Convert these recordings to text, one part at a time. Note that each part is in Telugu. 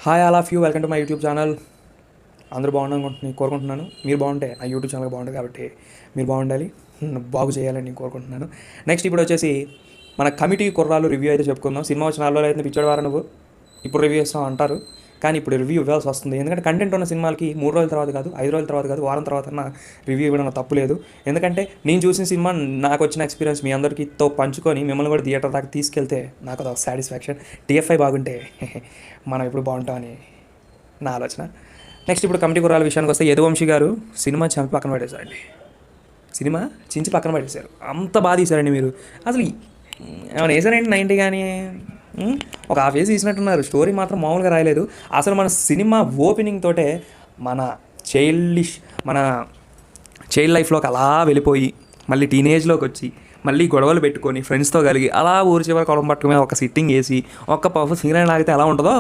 Hi all of you, welcome to my YouTube channel. అందరూ బాగుండాలని కోరుకుంటున్నాను. మీరు బాగుంటే నా యూట్యూబ్ ఛానల్ బాగుంటుంది కాబట్టి మీరు బాగుండాలి, బాగు చేయాలని నేను కోరుకుంటున్నాను. నెక్స్ట్ ఇప్పుడు వచ్చేసి మన కమిటీ కుర్రాలు రివ్యూ అయితే చెప్పుకుందాం. సినిమా వచ్చిన 4 రోజులు అయితే పిచ్చోడు వారా నువ్వు ఇప్పుడు రివ్యూ ఇస్తావు అంటారు, కానీ ఇప్పుడు రివ్యూ ఇవ్వాల్సి వస్తుంది. ఎందుకంటే కంటెంట్ ఉన్న సినిమాలకి 3 రోజుల తర్వాత కాదు, 5 రోజుల తర్వాత కాదు, వారం తర్వాత రివ్యూ ఇవ్వడం తప్పు లేదు. ఎందుకంటే నేను చూసిన సినిమా, నాకు వచ్చిన ఎక్స్పీరియన్స్ మీ అందరికీతో పంచుకొని మిమ్మల్ని కూడా థియేటర్ దాకా తీసుకెళ్తే నాకు అదొక సాటిస్ఫాక్షన్. టీఎఫ్ఐ బాగుంటే మనం ఇప్పుడు బాగుంటామని నా ఆలోచన. నెక్స్ట్ ఇప్పుడు కమిటీ కుర్రాల విషయానికి వస్తే యదువంశీ గారు సినిమా చంపి పక్కన పడేశారండి. సినిమా చించి పక్కన పడేశారు, అంత బాగా తీశారండి. మీరు అసలు ఏమైనా వేసారండి 90 కానీ ఒక హాఫ్ వేసి తీసినట్టున్నారు. స్టోరీ మాత్రం మామూలుగా రాయలేదు. అసలు మన సినిమా ఓపెనింగ్ తోటే మన మన చైల్డ్ లైఫ్లోకి అలా వెళ్ళిపోయి మళ్ళీ టీనేజ్లోకి వచ్చి మళ్ళీ గొడవలు పెట్టుకొని ఫ్రెండ్స్తో కలిగి అలా ఊరి చివరి కొలం పట్టుకుని ఒక సిట్టింగ్ వేసి ఒక్క పఫ్ సిగరెట్ లాగితే ఎలా ఉంటుందో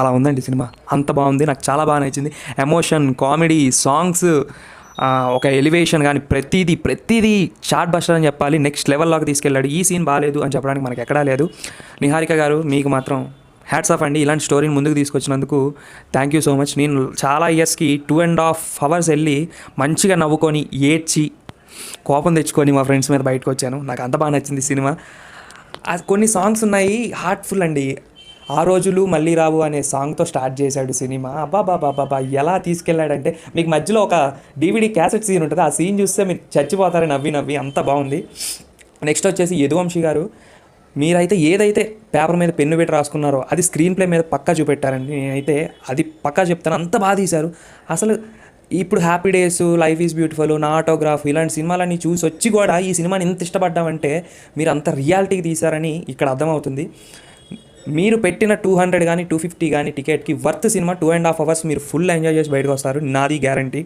అలా ఉందండి సినిమా. అంత బాగుంది, నాకు చాలా బాగా నచ్చింది. ఎమోషన్, కామెడీ, సాంగ్స్, ఒక ఎలివేషన్ కానీ ప్రతిదీ షార్ట్ బస్టర్ అని చెప్పాలి. నెక్స్ట్ లెవెల్లోకి తీసుకెళ్ళాడు. ఈ సీన్ బాగాలేదు అని చెప్పడానికి మనకి ఎక్కడా లేదు. నిహారిక గారు మీకు మాత్రం హ్యాట్స్ ఆఫ్ అండి. ఇలాంటి స్టోరీని ముందుకు తీసుకొచ్చినందుకు థ్యాంక్ యూ సో మచ్. నేను చాలా ఇయర్స్కి 2.5 hours వెళ్ళి మంచిగా నవ్వుకొని ఏడ్చి కోపం తెచ్చుకొని మా ఫ్రెండ్స్ మీద బయటకు వచ్చాను. నాకు అంత బాగా నచ్చింది సినిమా. కొన్ని సాంగ్స్ ఉన్నాయి హార్ట్ఫుల్ అండి. ఆ రోజులు మళ్ళీ రావు అనే సాంగ్తో స్టార్ట్ చేశాడు సినిమా. అబ్బాబాబాబా ఎలా తీసుకెళ్ళాడంటే, మీకు మధ్యలో ఒక DVD క్యాసెట్ సీన్ ఉంటుంది, ఆ సీన్ చూస్తే మీరు చచ్చిపోతారు నవ్వి. అంత బాగుంది. నెక్స్ట్ వచ్చేసి యదువంశీ గారు, మీరైతే ఏదైతే పేపర్ మీద పెన్ను పెట్టి రాసుకున్నారో అది స్క్రీన్ ప్లే మీద పక్కా చూపెట్టారండి. నేనైతే అది పక్కా చెప్తాను, అంత బాగా తీశారు. అసలు ఇప్పుడు happy days, life is beautiful, నా ఆటోగ్రాఫ్ ఇలాంటి సినిమాలన్నీ చూసి వచ్చి కూడా ఈ సినిమాని ఎంత ఇష్టపడ్డామంటే మీరు అంత రియాలిటీకి తీశారని ఇక్కడ అర్థమవుతుంది. మీరు పెట్టిన 200 కానీ 250 కానీ టికెట్కి వర్త్ సినిమా. 2.5 hours మీరు ఫుల్ ఎంజాయ్ చేసి బయటకు వస్తారు, నాది గ్యారంటీ.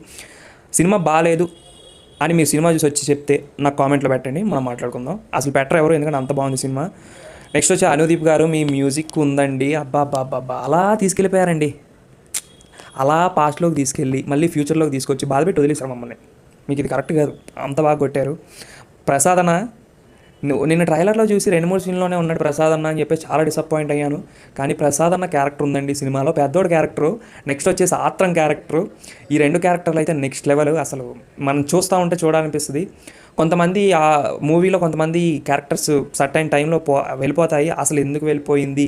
సినిమా బాగాలేదు అని మీరు సినిమా చూసి వచ్చి చెప్తే నాకు కామెంట్లో పెట్టండి, మనం మాట్లాడుకుందాం. అసలు పెట్టరు ఎవరు, ఎందుకంటే అంత బాగుంది సినిమా. నెక్స్ట్ వచ్చి అనుదీప్ గారు, మీ మ్యూజిక్ ఉందండి, అబ్బాబ్బాబ్బా అలా తీసుకెళ్ళిపోయారండి. అలా పాస్ట్లోకి తీసుకెళ్ళి మళ్ళీ ఫ్యూచర్లోకి తీసుకొచ్చి బాధపెట్టి వదిలేశారు మమ్మల్ని. మీకు ఇది కరెక్ట్ కాదు, అంత బాగా కొట్టారు. ప్రసాదన నిన్న ట్రైలర్లో చూసి 2-3 సీన్లోనే ఉన్నాడు ప్రసాద్ అన్న అని చెప్పేసి చాలా డిసప్పాయింట్ అయ్యాను. కానీ ప్రసాద్ అన్న క్యారెక్టర్ ఉందండి సినిమాలో, పెద్దోడు క్యారెక్టరు. నెక్స్ట్ వచ్చేసి ఆత్రం క్యారెక్టరు. ఈ 2 క్యారెక్టర్లు అయితే నెక్స్ట్ లెవెల్. అసలు మనం చూస్తూ ఉంటే చూడాలనిపిస్తుంది. కొంతమంది ఆ మూవీలో కొంతమంది క్యారెక్టర్స్ సర్టైన్ టైంలో వెళ్ళిపోతాయి. అసలు ఎందుకు వెళ్ళిపోయింది,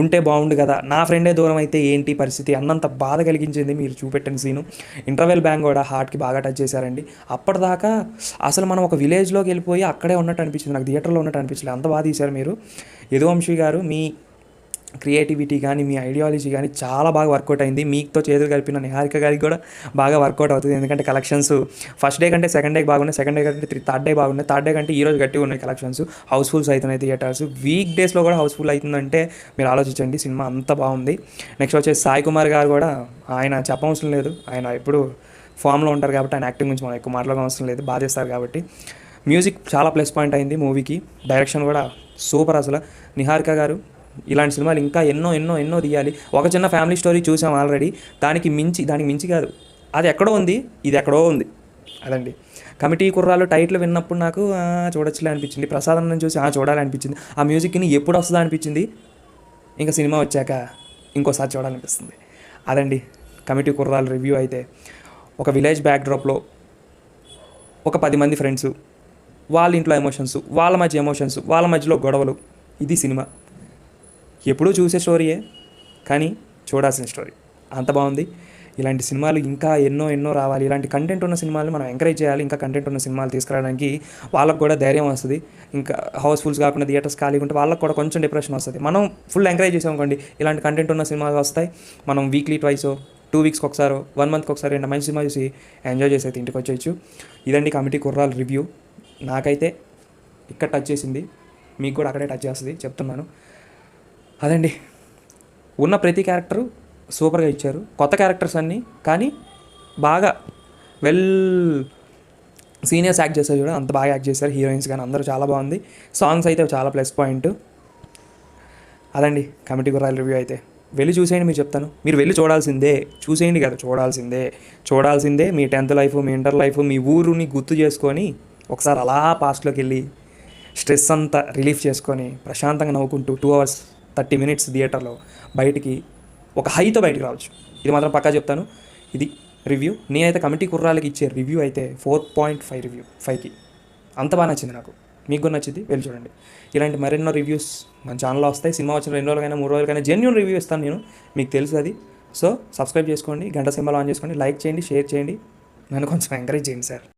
ఉంటే బాగుండు కదా, నా ఫ్రెండే దూరం అయితే ఏంటి పరిస్థితి అన్నంత బాధ కలిగించింది మీరు చూపెట్టిన సీను. ఇంటర్వెల్ బ్యాంగ్ కూడా హార్ట్కి బాగా టచ్ చేశారండి. అప్పటిదాకా అసలు మనం ఒక విలేజ్లోకి వెళ్ళిపోయి అక్కడే ఉన్నట్టు అనిపించింది, నాకు థియేటర్లో ఉన్నట్టు అనిపించలేదు, అంత బాగా తీశారు మీరు. యదువంశీ గారు, మీ క్రియేటివిటీ కానీ మీ ఐడియాలజీ కానీ చాలా బాగా వర్కౌట్ అయింది. మీతో చేతులు కలిపిన నిహారిక గారికి కూడా బాగా వర్కౌట్ అవుతుంది. ఎందుకంటే కలెక్షన్స్ ఫస్ట్ డే కంటే సెకండ్ డే బాగున్నాయి, సెకండ్ డే కంటే థర్డ్ డే బాగున్నాయి, థర్డ్ డే కంటే ఈరోజు గట్టిగా ఉన్నాయి కలెక్షన్స్. హౌస్ఫుల్స్ అవుతున్నాయి థియేటర్స్. వీక్ డేస్లో కూడా హౌస్ఫుల్ అవుతుందంటే మీరు ఆలోచించండి, సినిమా అంత బాగుంది. నెక్స్ట్ వచ్చేసి సాయి కుమార్ గారు కూడా, ఆయన చెప్పవసరం లేదు, ఆయన ఎప్పుడు ఫామ్లో ఉంటారు కాబట్టి ఆయన యాక్టింగ్ గురించి మనం ఎక్కువ మాట్లాడడం అవసరం లేదు, బాధేస్తారు కాబట్టి. మ్యూజిక్ చాలా ప్లస్ పాయింట్ అయింది మూవీకి. డైరెక్షన్ కూడా సూపర్. అసలు నిహారిక గారు ఇలాంటి సినిమాలు ఇంకా ఎన్నో తీయాలి. ఒక చిన్న ఫ్యామిలీ స్టోరీ చూసాం ఆల్రెడీ, దానికి మించి కాదు, అది ఎక్కడో ఉంది, ఇది ఎక్కడో ఉంది. అదండి కమిటీ కుర్రాలు టైటిల్ విన్నప్పుడు నాకు చూడొచ్చులే అనిపించింది. ప్రసాదం చూసి చూడాలనిపించింది. ఆ మ్యూజిక్ని ఎప్పుడు వస్తుందో అనిపించింది. ఇంకా సినిమా వచ్చాక ఇంకోసారి చూడాలనిపిస్తుంది. అదండి కమిటీ కుర్రాలు రివ్యూ. అయితే ఒక విలేజ్ బ్యాక్డ్రాప్లో ఒక 10 మంది ఫ్రెండ్స్, వాళ్ళ ఇంట్లో ఎమోషన్స్, వాళ్ళ మధ్య ఎమోషన్స్, వాళ్ళ మధ్యలో గొడవలు, ఇది సినిమా. ఎప్పుడూ చూసే స్టోరీయే, కానీ చూడాల్సిన స్టోరీ. అంత బాగుంది. ఇలాంటి సినిమాలు ఇంకా ఎన్నో రావాలి. ఇలాంటి కంటెంట్ ఉన్న సినిమాలు మనం ఎంకరేజ్ చేయాలి. ఇంకా కంటెంట్ ఉన్న సినిమాలు తీసుకురావడానికి వాళ్ళకు కూడా ధైర్యం వస్తుంది. ఇంకా హౌస్ఫుల్స్ కాకుండా థియేటర్స్ ఖాళీగా ఉంటే వాళ్ళకు కూడా కొంచెం డిప్రెషన్ వస్తుంది. మనం ఫుల్ ఎంకరేజ్ చేసామనుకోండి, ఇలాంటి కంటెంట్ ఉన్న సినిమాలు వస్తాయి. మనం వీక్లీ ట్వైసో, 2 weeks ఒకసారో, 1 month ఒకసారి మంచి సినిమా చూసి ఎంజాయ్ చేసి అయితే ఇంటికి వచ్చేయచ్చు. ఇదండి కమిటీ కుర్రాలు రివ్యూ. నాకైతే ఇక్కడ టచ్ చేసింది, మీకు కూడా అక్కడే టచ్ చేస్తుంది, చెప్తున్నాను. అదండి, ఉన్న ప్రతి క్యారెక్టరు సూపర్గా ఇచ్చారు. కొత్త క్యారెక్టర్స్ అన్నీ, కానీ బాగా సీనియర్స్ యాక్ట్ చేశారు చూడ, అంత బాగా యాక్ట్ చేశారు. హీరోయిన్స్ కానీ అందరూ చాలా బాగుంది. సాంగ్స్ అయితే చాలా ప్లస్ పాయింట్. అదండి కమిటీ కుర్రాల రివ్యూ. అయితే వెళ్ళి చూసేయండి, మీరు చెప్తాను, మీరు వెళ్ళి చూడాల్సిందే. చూసేయండి కదా, చూడాల్సిందే. మీ 10th లైఫ్, మీ ఇంటర్ లైఫ్, మీ ఊరుని గుర్తు చేసుకొని ఒకసారి అలా పాస్ట్లోకి వెళ్ళి స్ట్రెస్ అంతా రిలీఫ్ చేసుకొని ప్రశాంతంగా నవ్వుకుంటూ 2 hours 30 minutes థియేటర్లో బయటికి ఒక హైతో బయటికి రావచ్చు. ఇది మాత్రం పక్కా చెప్తాను. ఇది రివ్యూ. నేనైతే కమిటీ కుర్రాళ్ళకి ఇచ్చే రివ్యూ అయితే 4.5 రివ్యూ 5కి. అంత బాగా నచ్చింది నాకు. మీకు కూడా నచ్చింది, వెళ్ళి చూడండి. ఇలాంటి మరెన్నో రివ్యూస్ మన ఛానల్లో వస్తాయి. సినిమా వచ్చిన 2 రోజులకైనా 3 రోజులకైనా జెన్యూన్ రివ్యూ ఇస్తాను నేను, మీకు తెలుసు అది. సో సబ్స్క్రైబ్ చేసుకోండి, గంట సింబల్ ఆన్ చేసుకోండి, లైక్ చేయండి, షేర్ చేయండి, నన్ను కొంచెం ఎంకరేజ్ చేయండి సార్.